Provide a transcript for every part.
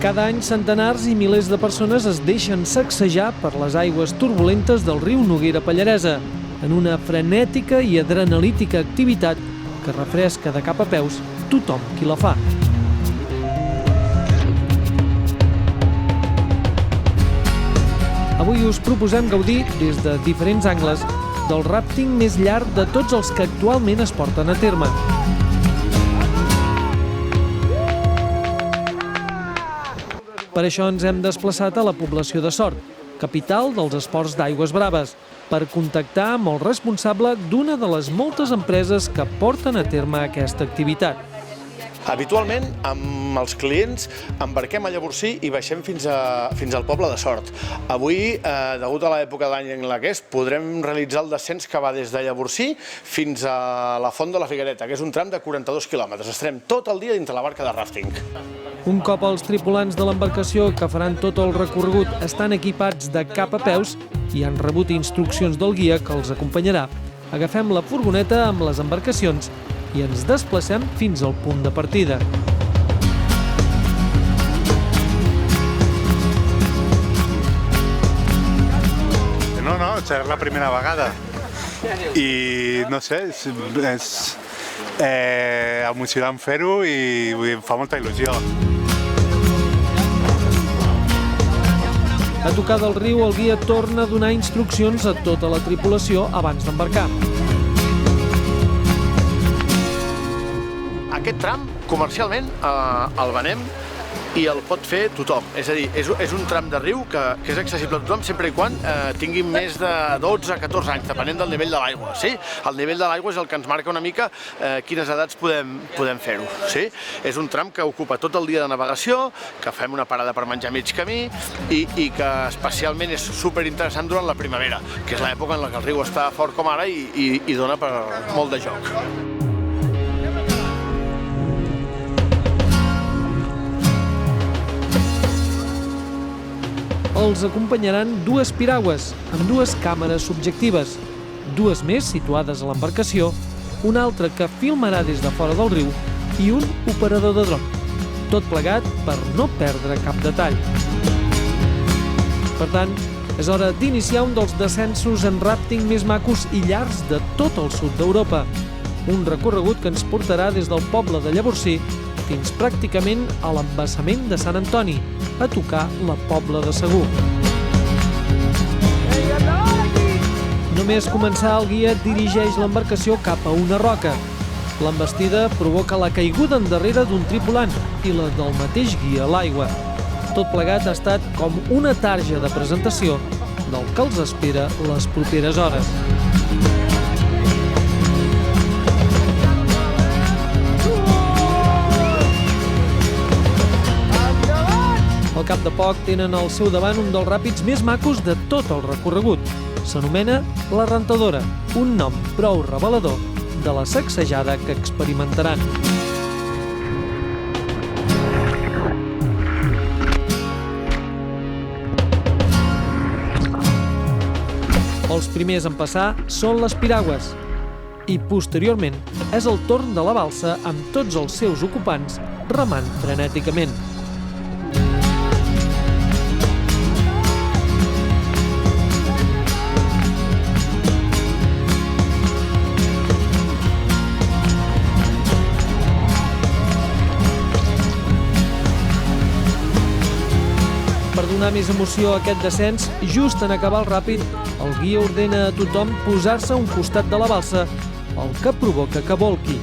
Cada any centenars i milers de persones es deixen sacsejar per les aigües turbulentes del riu Noguera Pallaresa, en una frenètica i adrenalítica activitat que refresca de cap a peus tothom qui la fa. Avui us proposem gaudir, des de diferents angles, del ràfting més llarg de tots els que actualment es porten a terme. Per això ens hem desplaçat a la població de Sort, capital dels esports d'aigües braves, per contactar amb el responsable d'una de les moltes empreses que porten a terme aquesta activitat. Habitualment, amb els clients, embarquem a Llavorsí i baixem fins al poble de Sort. Avui, degut a l'època de l'any en la que és, podrem realitzar el descens que va des de Llavorsí fins a la Font de la Figuereta, que és un tram de 42 quilòmetres. Estarem tot el dia dintre la barca de ràfting. Un cop els tripulants de l'embarcació que faran tot el recorregut estan equipats de cap a peus i han rebut instruccions del guia que els acompanyarà, agafem la furgoneta amb les embarcacions i ens desplacem fins al punt de partida. No, és la primera vegada i no sé, és emocionant fer-ho i em fa molta il·lusió. A tocar del riu, el guia torna a donar instruccions a tota la tripulació abans d'embarcar. Aquest tram, comercialment, el venem i el pot fer tothom. És a dir, és un tram de riu que és accessible a tothom sempre i quan tingui més de 12-14 anys, depenent del nivell de l'aigua. Sí? El nivell de l'aigua és el que ens marca una mica quines edats podem fer-ho. Sí? És un tram que ocupa tot el dia de navegació, que fem una parada per menjar mig camí i que especialment és superinteressant durant la primavera, que és l'època en la que el riu està fort com ara i dona per molt de joc. Els acompanyaran dues piragües, amb dues càmeres subjectives, dues més situades a l'embarcació, una altra que filmarà des de fora del riu i un operador de dron. Tot plegat per no perdre cap detall. Per tant, és hora d'iniciar un dels descensos en ràfting més macos i llargs de tot el sud d'Europa. Un recorregut que ens portarà des del poble de Llavorsí fins pràcticament a l'embassament de Sant Antoni, a tocar la Pobla de Segur. Només començar, el guia dirigeix l'embarcació cap a una roca. L'envestida provoca la caiguda endarrere d'un tripulant i la del mateix guia a l'aigua. Tot plegat ha estat com una tarja de presentació del que els espera les properes hores. Al cap de poc tenen al seu davant un dels ràpids més macos de tot el recorregut. S'anomena La Rentadora, un nom prou revelador de la sacsejada que experimentaran. Els primers en passar són les piragües i, posteriorment, és el torn de la balsa amb tots els seus ocupants remant frenèticament. Per donar més emoció a aquest descens, just en acabar el ràpid, el guia ordena a tothom posar-se a un costat de la balsa, el que provoca que volqui.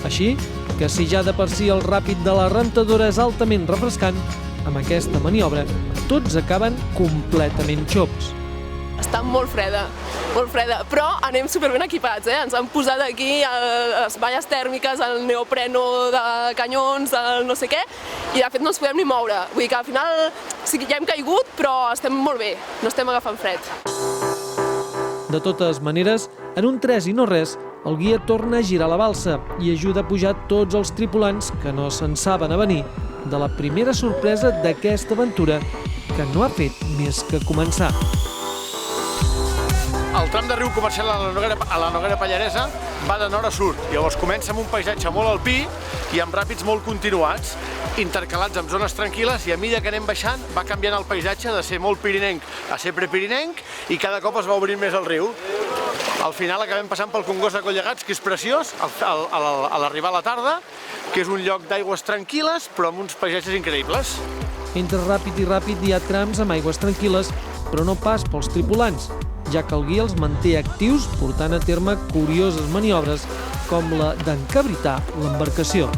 Així que si ja de per si el ràpid de la Rentadora és altament refrescant, amb aquesta maniobra tots acaben completament xops. Està molt freda, però anem superben equipats, eh? Ens han posat aquí les malles tèrmiques, el neopreno de canyons, el no sé què, i de fet no ens podem ni moure. Vull dir que al final sí que ja hem caigut, però estem molt bé, no estem agafant fred. De totes maneres, en un tres i no res, el guia torna a girar la balsa i ajuda a pujar tots els tripulants que no se'n saben avenir de la primera sorpresa d'aquesta aventura que no ha fet més que començar. El tram de riu comercial a la Noguera Pallaresa va de nord a sud. Llavors comença amb un paisatge molt alpí i amb ràpids molt continuats, intercalats amb zones tranquil·les, i a mesura que anem baixant va canviant el paisatge de ser molt pirinenc a ser prepirinenc i cada cop es va obrint més el riu. Al final acabem passant pel Congost de Collegats, que és preciós, a l'arribar a la tarda, que és un lloc d'aigües tranquil·les però amb uns paisatges increïbles. Entre ràpid i ràpid hi ha trams amb aigües tranquil·les, però no pas pels tripulants, ja que el guia els manté actius portant a terme curioses maniobres com la d'encabritar l'embarcació.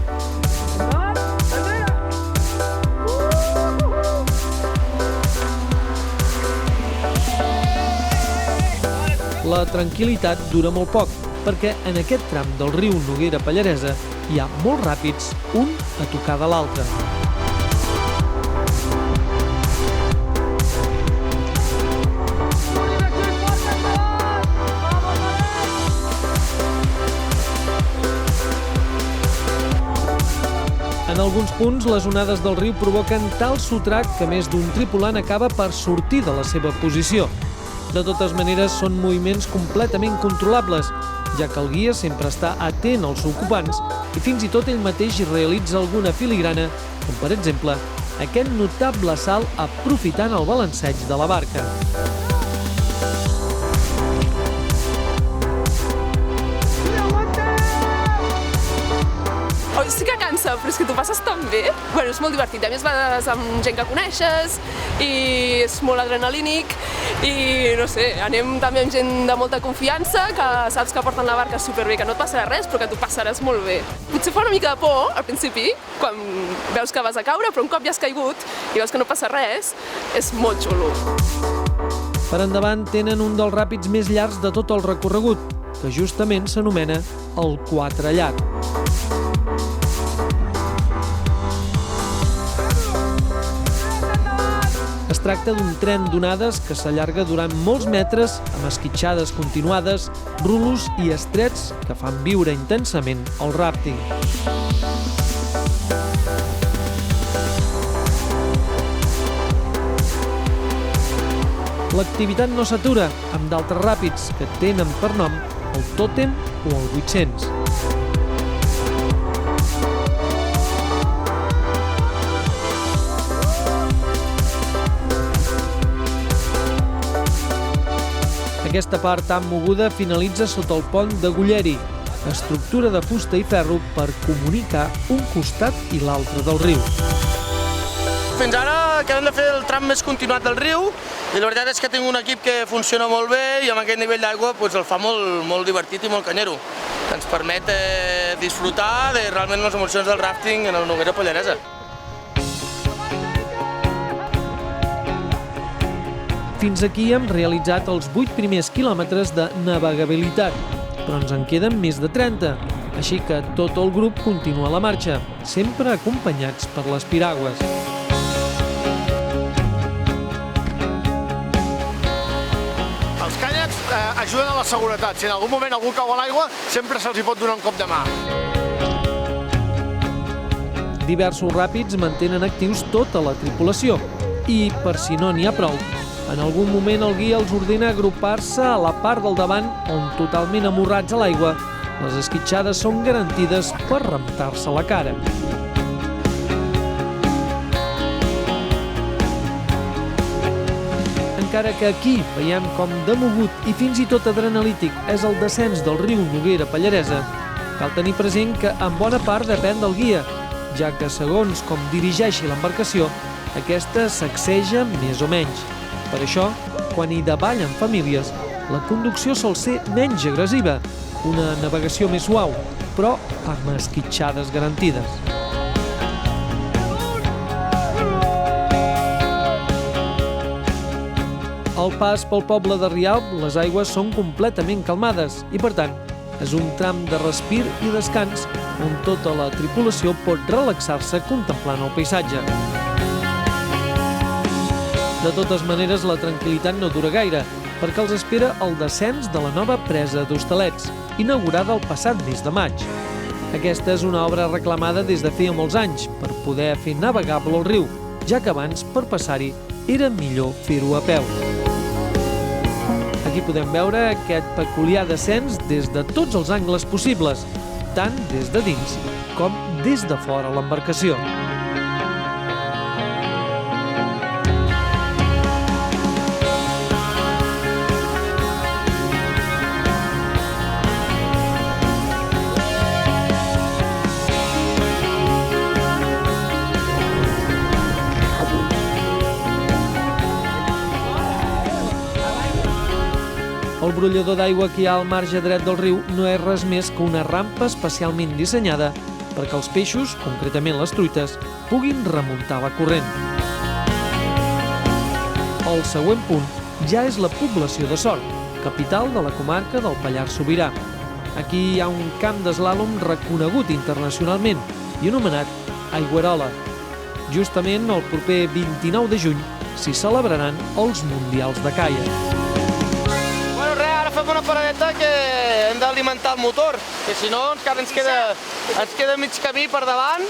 La tranquil·litat dura molt poc, perquè en aquest tram del riu Noguera Pallaresa hi ha molts ràpids, un a tocar de l'altre. En alguns punts, les onades del riu provoquen tal sotrac que més d'un tripulant acaba per sortir de la seva posició. De totes maneres, són moviments completament controlables, ja que el guia sempre està atent als ocupants i fins i tot ell mateix realitza alguna filigrana, com per exemple aquest notable salt aprofitant el balanceig de la barca. Sí que cansa, però és que t'ho passes tan bé. Bueno, és molt divertit. A més, vas amb gent que coneixes i és molt adrenalínic i, no sé, anem també amb gent de molta confiança que saps que porten la barca superbé, que no et passarà res, però que t'ho passaràs molt bé. Potser fa una mica de por al principi, quan veus que vas a caure, però un cop ja has caigut i veus que no passa res, és molt xulo. Per endavant tenen un dels ràpids més llargs de tot el recorregut, que justament s'anomena el Quatrellat. Es tracta d'un tren d'onades que s'allarga durant molts metres amb esquitxades continuades, rulos i estrets que fan viure intensament el ràfting. L'activitat no s'atura amb d'altres ràpids que tenen per nom el Tòtem o el 800. Aquesta part tan moguda finalitza sota el pont de Gulleri, estructura de fusta i ferro per comunicar un costat i l'altre del riu. Fins ara acabem de fer el tram més continuat del riu i la veritat és que tinc un equip que funciona molt bé i amb aquest nivell d'aigua el fa molt divertit i molt canyero, que ens permet disfrutar de realment les emocions del ràfting en el Noguera Pallaresa. Fins aquí hem realitzat els 8 primers quilòmetres de navegabilitat, però ens en queden més de 30, així que tot el grup continua la marxa, sempre acompanyats per les piragües. Els cànyacs ajuden a la seguretat. Si en algun moment algú cau a l'aigua, sempre se'ls hi pot donar un cop de mà. Diversos ràpids mantenen actius tota la tripulació i, per si no n'hi ha prou, en algun moment el guia els ordena agrupar-se a la part del davant on, totalment amorrats a l'aigua, les esquitxades són garantides per rentar-se la cara. Encara que aquí veiem com de mogut i fins i tot adrenalític és el descens del riu Noguera Pallaresa, cal tenir present que en bona part depèn del guia, ja que segons com dirigeixi l'embarcació, aquesta sacseja més o menys. Per això, quan hi davallen famílies, la conducció sol ser menys agressiva, una navegació més suau, però amb esquitxades garantides. Al pas pel poble de Rialb, les aigües són completament calmades i, per tant, és un tram de respir i descans on tota la tripulació pot relaxar-se contemplant el paisatge. De totes maneres, la tranquil·litat no dura gaire, perquè els espera el descens de la nova presa d'Hostalets, inaugurada el passat mes de maig. Aquesta és una obra reclamada des de feia molts anys per poder fer navegable el riu, ja que abans, per passar-hi, era millor fer-ho a peu. Aquí podem veure aquest peculiar descens des de tots els angles possibles, tant des de dins com des de fora l'embarcació. El brollador d'aigua que hi ha al marge dret del riu no és res més que una rampa especialment dissenyada perquè els peixos, concretament les truites, puguin remuntar la corrent. El següent punt ja és la població de Sort, capital de la comarca del Pallars Sobirà. Aquí hi ha un camp d'eslàlom reconegut internacionalment i anomenat Aigüerola. Justament el proper 29 de juny s'hi celebraran els Mundials de Caiac. Fem una paradeta que hem d'alimentar el motor, que si no ens queda mig camí per davant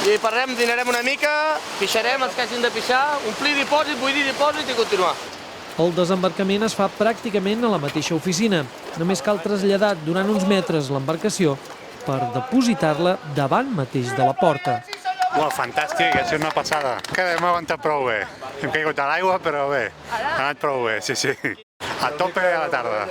i dinarem una mica, pixarem els que hagin de pixar, omplir dipòsit, buidir dipòsit i continuar. El desembarcament es fa pràcticament a la mateixa oficina. Només cal traslladar durant uns metres l'embarcació per depositar-la davant mateix de la porta. Fantàstic, ha sigut una passada. Hem aguantat prou bé. Hem caigut a l'aigua, però bé, ha anat prou bé, sí. A tope a la tarda.